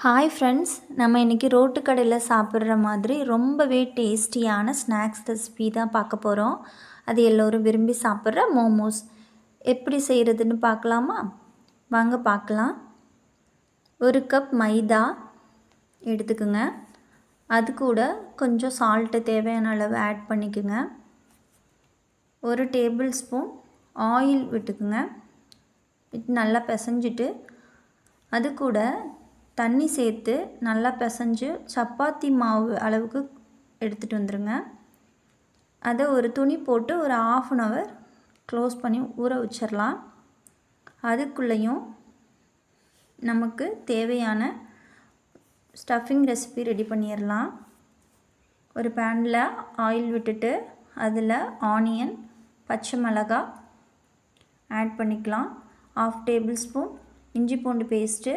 Hi friends, நம்ம இன்றைக்கி road கடையில் சாப்பிட்ற மாதிரி ரொம்பவே டேஸ்டியான ஸ்நாக்ஸ் ரெசிபி தான் பார்க்க போகிறோம். அது எல்லோரும் விரும்பி சாப்பிட்ற மோமோஸ் எப்படி செய்கிறதுன்னு பார்க்கலாமா? வாங்க பார்க்கலாம். 1 கப் மைதா எடுத்துக்குங்க. அது கூட கொஞ்சம் சால்ட்டு தேவையான அளவு ஆட் பண்ணிக்கோங்க. 1 டேபிள் ஸ்பூன் ஆயில் விட்டுக்குங்க. விட்டு நல்லா பிசைஞ்சிட்டு அது கூட தண்ணி சேர்த்து நல்லா பிசைஞ்சு சப்பாத்தி மாவு அளவுக்கு எடுத்துகிட்டு வந்துடுங்க. அதை ஒரு துணி போட்டு ஒரு 1/2 அன் ஹவர் க்ளோஸ் பண்ணி ஊற வச்சிடலாம். அதுக்குள்ளேயும் நமக்கு தேவையான ஸ்டஃபிங் ரெசிபி ரெடி பண்ணிடலாம். ஒரு பேனில் ஆயில் விட்டுட்டு அதில் ஆனியன், பச்சை மிளகாய் ஆட் பண்ணிக்கலாம். 1/2 டேபிள் ஸ்பூன் இஞ்சி பூண்டு பேஸ்ட்டு,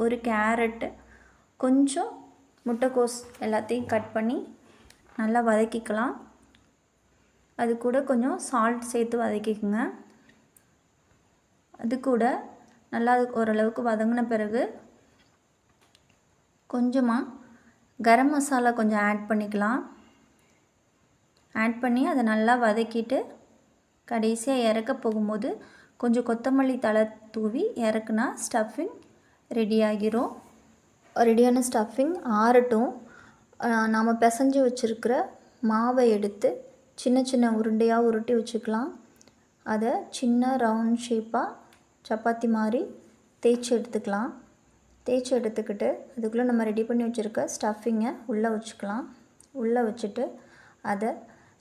1 கேரட்டு, கொஞ்சம் முட்டைக்கோஸ் எல்லாத்தையும் கட் பண்ணி நல்லா வதக்கிக்கலாம். அது கூட கொஞ்சம் சால்ட் சேர்த்து வதக்கிக்குங்க. அது கூட நல்லா ஓரளவுக்கு வதங்கின பிறகு கொஞ்சமாக கரம் மசாலா கொஞ்சம் ஆட் பண்ணிக்கலாம். ஆட் பண்ணி அதை நல்லா வதக்கிட்டு கடைசியாக இறக்க போகும்போது கொஞ்சம் கொத்தமல்லி தழை தூவி இறக்குனா ஸ்டஃபிங் ரெடி ஆகிரும். ரெடியான ஸ்டஃபிங் ஆறட்டும். நாம் பிசைஞ்சு வச்சுருக்கிற மாவை எடுத்து சின்ன சின்ன உருண்டையாக உருட்டி வச்சுக்கலாம். அதை சின்ன ரவுண்ட் ஷேப்பாக சப்பாத்தி மாதிரி தேய்ச்சி எடுத்துக்கலாம். தேய்ச்சி எடுத்துக்கிட்டு அதுக்குள்ளே நம்ம ரெடி பண்ணி வச்சுருக்க ஸ்டஃபிங்கை உள்ளே வச்சுக்கலாம். உள்ளே வச்சுட்டு அதை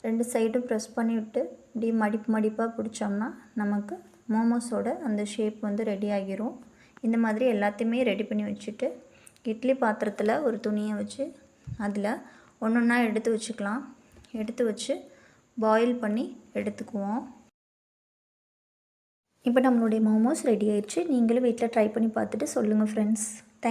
2 சைடும் ப்ரெஸ் பண்ணி விட்டு இப்படி மடிப்பாக பிடிச்சோம்னா நமக்கு மோமோஸோட அந்த ஷேப் வந்து ரெடி ஆகிரும். இந்த மாதிரி எல்லாத்தையுமே ரெடி பண்ணி வச்சுட்டு இட்லி பாத்திரத்தில் ஒரு துணியை வச்சு அதில் ஒன்றா எடுத்து வச்சுக்கலாம். எடுத்து வச்சு பாயில் பண்ணி எடுத்துக்குவோம். இப்போ நம்மளுடைய மோமோஸ் ரெடி ஆயிடுச்சு. நீங்களும் வீட்டில் ட்ரை பண்ணி பார்த்துட்டு சொல்லுங்கள் ஃப்ரெண்ட்ஸ்.